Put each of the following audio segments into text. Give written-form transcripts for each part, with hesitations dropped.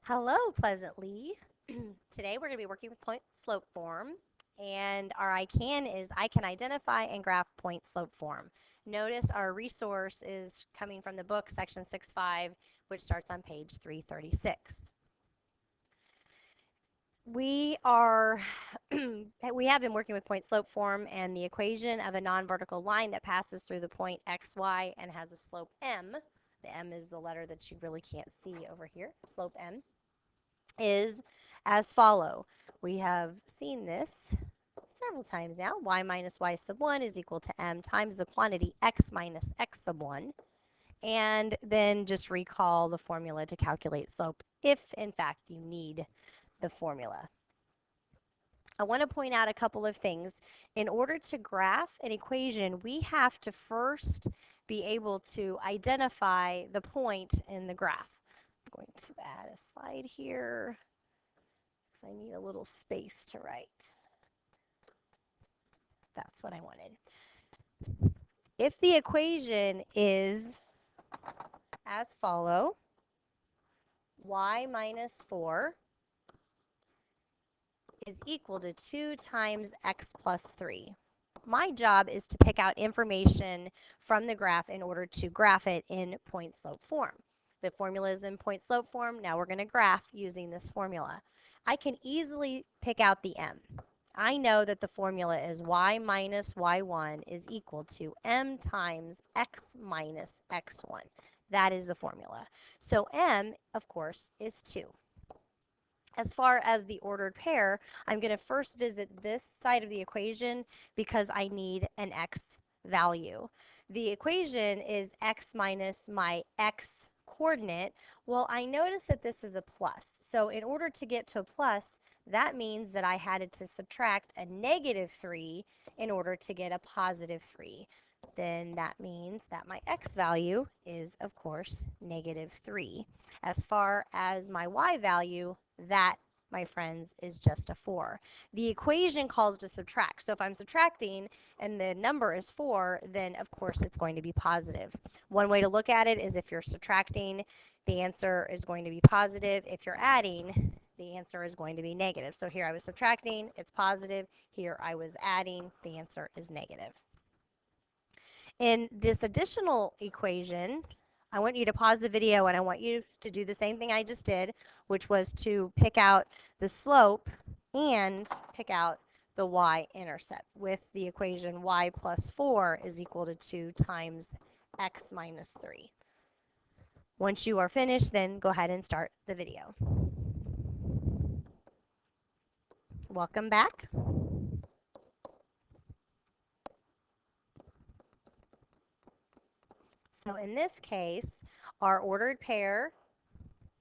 Hello, Pleasantly. Today we're going to be working with point slope form, and our I can is I can identify and graph point slope form. Notice our resource is coming from the book, section 6.5, which starts on page 336. We are we have been working with point slope form and the equation of a non-vertical line that passes through the point xy and has a slope m. The m is the letter that you really can't see over here. Slope m is as follow. We have seen this several times now. Y minus y sub 1 is equal to m times the quantity x minus x sub 1. And then just recall the formula to calculate slope if, in fact, you need the formula. I want to point out a couple of things. In order to graph an equation, we have to first be able to identify the point in the graph. I'm going to add a slide here. I need a little space to write. That's what I wanted. If the equation is as follow, y minus 4 is equal to 2 times x plus 3. My job is to pick out information from the graph in order to graph it in point slope form. The formula is in point slope form. Now we're going to graph using this formula. I can easily pick out the m. I know that the formula is y minus y1 is equal to m times x minus x1. That is the formula. So m, of course, is 2. As far as the ordered pair, I'm going to first visit this side of the equation because I need an x value. The equation is x minus my x coordinate. Well, I notice that this is a plus. So in order to get to a plus, that means that I had to subtract a negative 3 in order to get a positive 3. Then that means that my x value is, of course, negative 3. As far as my y value, that, my friends, is just a 4. The equation calls to subtract. So if I'm subtracting and the number is 4, then of course it's going to be positive. One way to look at it is if you're subtracting, the answer is going to be positive. If you're adding, the answer is going to be negative. So here I was subtracting, it's positive. Here I was adding, the answer is negative. In this additional equation, I want you to pause the video and I want you to do the same thing I just did, which was to pick out the slope and pick out the y-intercept with the equation y plus 4 is equal to 2 times x minus 3. Once you are finished, then go ahead and start the video. Welcome back. So in this case, our ordered pair,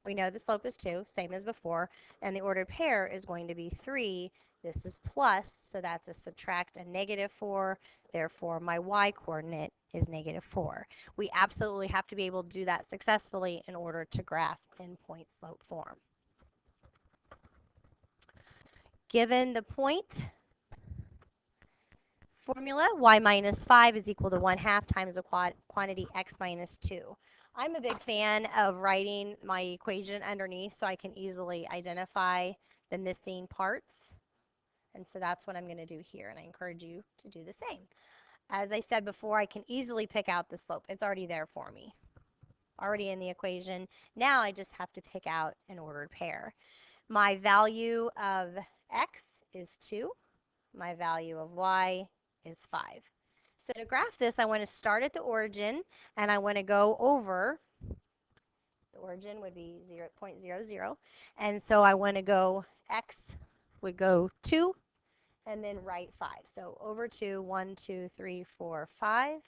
we know the slope is 2, same as before, and the ordered pair is going to be 3. This is plus, so that's a subtract a negative 4. Therefore, my y-coordinate is negative 4. We absolutely have to be able to do that successfully in order to graph in point slope form. Given the point formula, y minus 5 is equal to 1/2 times the quantity x minus 2. I'm a big fan of writing my equation underneath so I can easily identify the missing parts. And so that's what I'm going to do here, and I encourage you to do the same. As I said before, I can easily pick out the slope. It's already there for me, already in the equation. Now I just have to pick out an ordered pair. My value of x is 2. My value of y is 5. So to graph this, I want to start at the origin, and I want to go over. The origin would be 0.00. And so I want to go, x would go 2, and then right 5. So over 2, 1, 2, 3, 4, 5.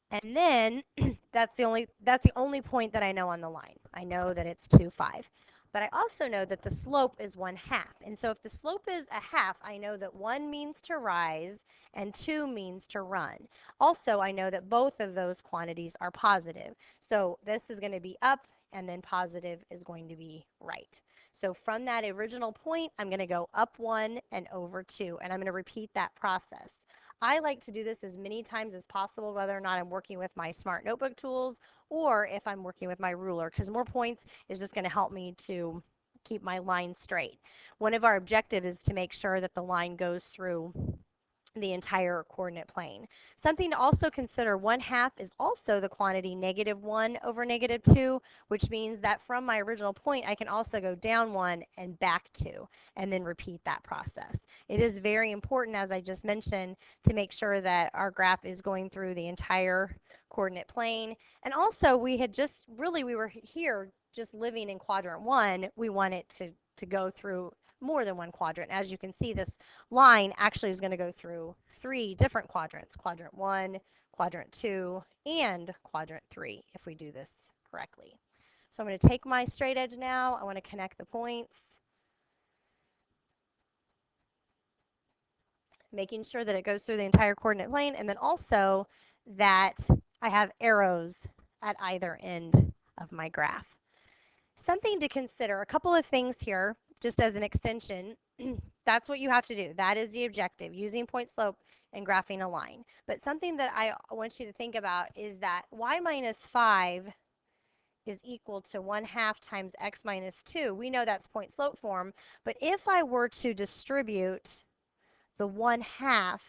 And then that's the only point that I know on the line. I know that it's 2, 5. But I also know that the slope is 1/2. And so if the slope is 1/2, I know that 1 means to rise and 2 means to run. Also, I know that both of those quantities are positive. So this is going to be up, and then positive is going to be right. So from that original point, I'm going to go up 1 and over 2, and I'm going to repeat that process. I like to do this as many times as possible, whether or not I'm working with my Smart Notebook tools or if I'm working with my ruler, because more points is just going to help me to keep my line straight. One of our objectives is to make sure that the line goes through the entire coordinate plane. Something to also consider, 1/2 is also the quantity -1 over -2, which means that from my original point, I can also go down 1 and back 2, and then repeat that process. It is very important, as I just mentioned, to make sure that our graph is going through the entire coordinate plane. And also, we were here just living in quadrant 1. We want it to go through more than one quadrant. As you can see, this line actually is going to go through 3 different quadrants: quadrant 1, quadrant 2, and quadrant 3, if we do this correctly. So I'm going to take my straight edge now. I want to connect the points, making sure that it goes through the entire coordinate plane, and then also that I have arrows at either end of my graph. Something to consider, a couple of things here, just as an extension. That's what you have to do. That is the objective, using point slope and graphing a line. But something that I want you to think about is that y minus 5 is equal to 1/2 times x minus 2. We know that's point slope form, but if I were to distribute the 1/2,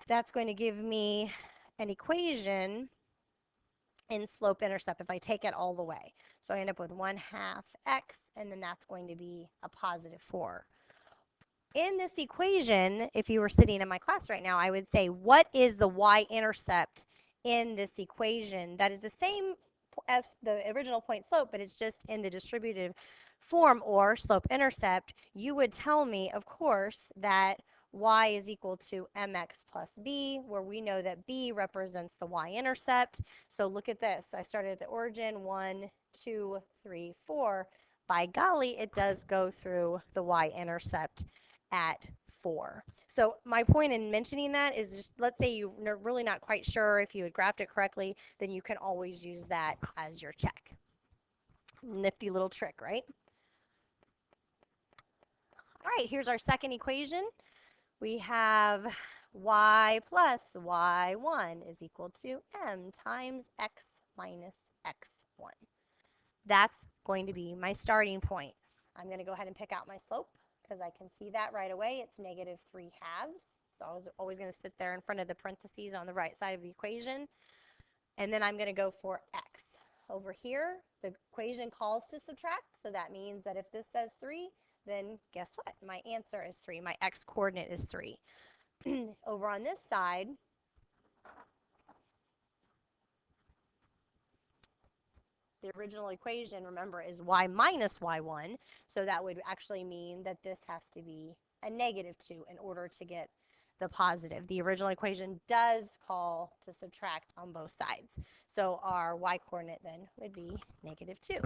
that's going to give me an equation in slope intercept if I take it all the way. So I end up with 1/2 x, and then that's going to be a positive 4. In this equation, if you were sitting in my class right now, I would say, what is the y-intercept in this equation that is the same as the original point slope, but it's just in the distributive form, or slope intercept? You would tell me, of course, that y is equal to mx plus b, where we know that b represents the y-intercept. So look at this. I started at the origin, 1, 2, 3, 4. By golly, it does go through the y-intercept at 4. So my point in mentioning that is, just let's say you're really not quite sure if you had graphed it correctly, then you can always use that as your check. Nifty little trick, right? All right, here's our second equation. We have y plus y1 is equal to m times x minus x1. That's going to be my starting point. I'm going to go ahead and pick out my slope, because I can see that right away. It's -3/2. So I was always going to sit there in front of the parentheses on the right side of the equation. And then I'm going to go for x. Over here, the equation calls to subtract, so that means that if this says 3, then guess what? My answer is 3. My x coordinate is 3. Over on this side, the original equation, remember, is y minus y1, so that would actually mean that this has to be a -2 in order to get the positive. The original equation does call to subtract on both sides, so our y-coordinate then would be -2.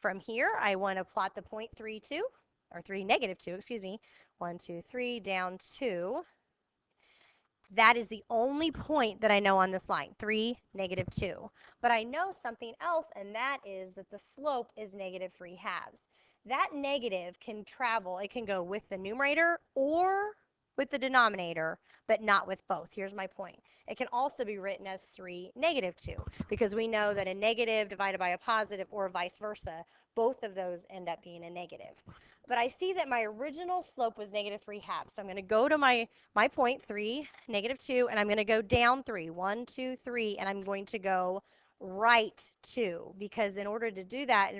From here, I want to plot the point 3, 2, or 3, -2, excuse me, 1, 2, 3, down 2. That is the only point that I know on this line, 3, -2. But I know something else, and that is that the slope is -3/2. That negative can travel. It can go with the numerator or with the denominator, but not with both. Here's my point. It can also be written as 3, -2, because we know that a negative divided by a positive, or vice versa, both of those end up being a negative. But I see that my original slope was -3/2. So I'm going to go to my point 3, -2, and I'm going to go down 3, 1, 2, 3, and I'm going to go right 2, because in order to do that,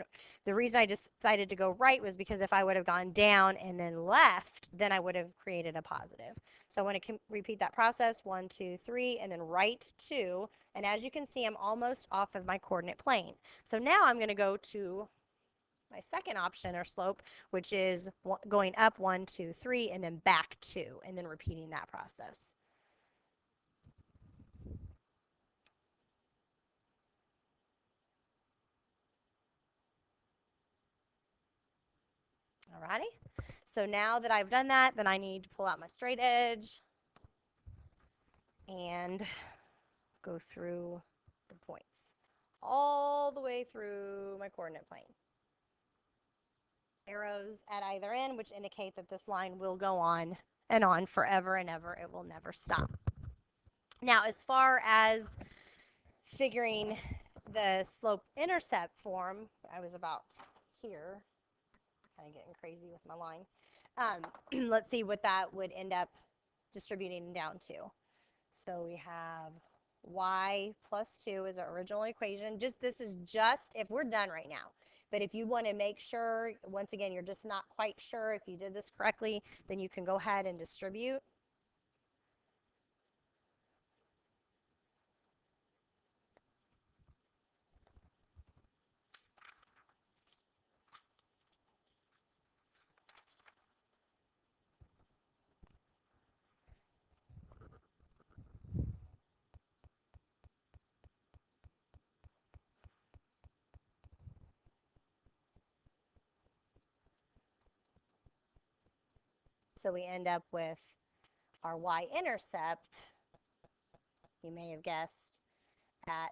the reason I decided to go right was because if I would have gone down and then left, then I would have created a positive. So I want to repeat that process, 1, 2, 3, and then right 2. And as you can see, I'm almost off of my coordinate plane. So now I'm going to go to my second option, or slope, which is going up 1, 2, 3, and then back 2, and then repeating that process. Alrighty, so now that I've done that, then I need to pull out my straight edge and go through the points all the way through my coordinate plane. arrows at either end, which indicate that this line will go on and on forever and ever. It will never stop. Now, as far as figuring the slope-intercept form, I was about here, kind of getting crazy with my line. Let's see what that would end up distributing down to. So we have y plus 2 is our original equation. This is just if we're done right now. But if you want to make sure, once again, you're just not quite sure if you did this correctly, then you can go ahead and distribute. So we end up with our y-intercept, you may have guessed, at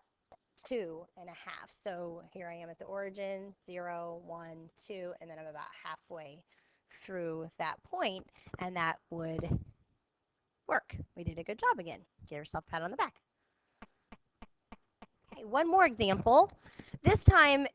2.5. So here I am at the origin, 0, 1, 2, and then I'm about halfway through that point, and that would work. We did a good job again. Give yourself a pat on the back. Okay, one more example. This time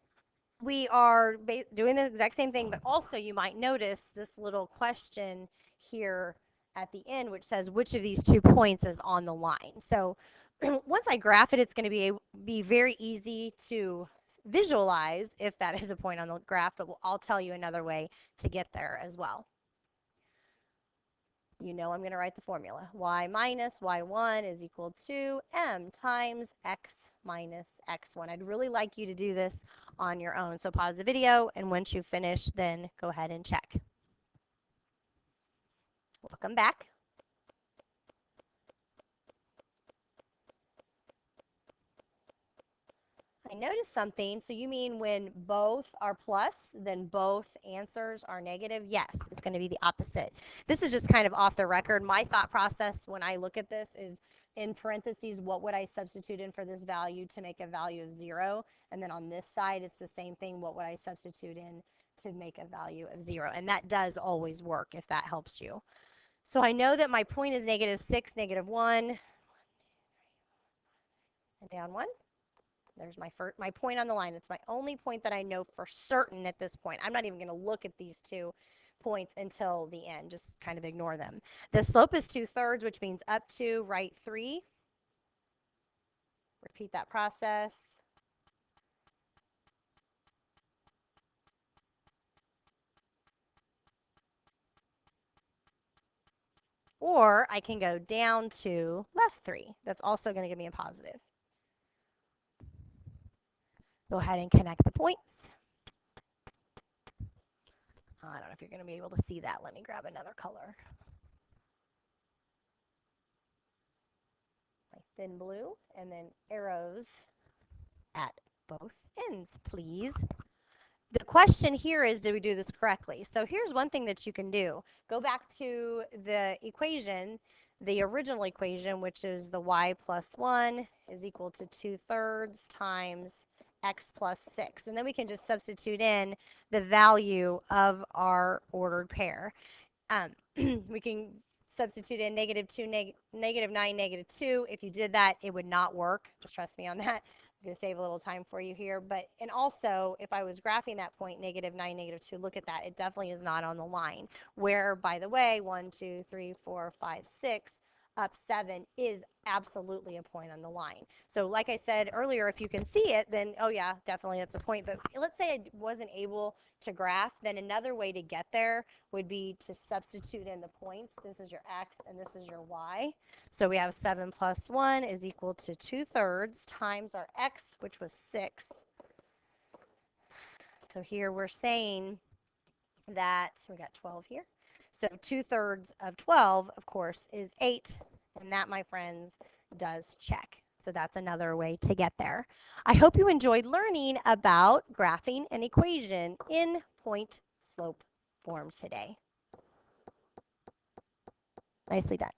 we are doing the exact same thing, but also you might notice this little question here at the end, which says which of these 2 points is on the line. So once I graph it, it's going to be very easy to visualize if that is a point on the graph, but I'll tell you another way to get there as well. You know I'm going to write the formula. Y minus y1 is equal to m times x minus x1. I'd really like you to do this on your own. So pause the video, and once you finish, then go ahead and check. Welcome back. I noticed something. So you mean when both are plus, then both answers are negative? Yes, it's going to be the opposite. This is just kind of off the record. My thought process when I look at this is in parentheses, what would I substitute in for this value to make a value of 0? And then on this side, it's the same thing. What would I substitute in to make a value of 0? And that does always work if that helps you. So I know that my point is -6, -1, and down 1. There's my point on the line. It's my only point that I know for certain at this point. I'm not even going to look at these 2 points until the end. Just kind of ignore them. The slope is 2/3, which means up to, right 3. Repeat that process. Or I can go down to left 3. That's also going to give me a positive. Go ahead and connect the points. I don't know if you're going to be able to see that. Let me grab another color. My thin blue, and then arrows at both ends, please. The question here is, did we do this correctly? So here's one thing that you can do. Go back to the equation, the original equation, which is the y plus 1 is equal to 2/3 times x plus 6. And then we can just substitute in the value of our ordered pair. We can substitute in -2, -9, -2. If you did that, it would not work. Just trust me on that. I'm going to save a little time for you here. And also, if I was graphing that point, -9, -2, look at that. It definitely is not on the line. Where, by the way, 1, 2, 3, 4, 5, 6, up 7 is absolutely a point on the line. So like I said earlier, if you can see it, then, oh yeah, definitely that's a point. But let's say I wasn't able to graph, then another way to get there would be to substitute in the points. This is your x and this is your y. So we have 7 plus 1 is equal to 2/3 times our x, which was 6. So here we're saying that, we got 12 here. So 2/3 of 12, of course, is 8. And that, my friends, does check. So that's another way to get there. I hope you enjoyed learning about graphing an equation in point-slope form today. Nicely done.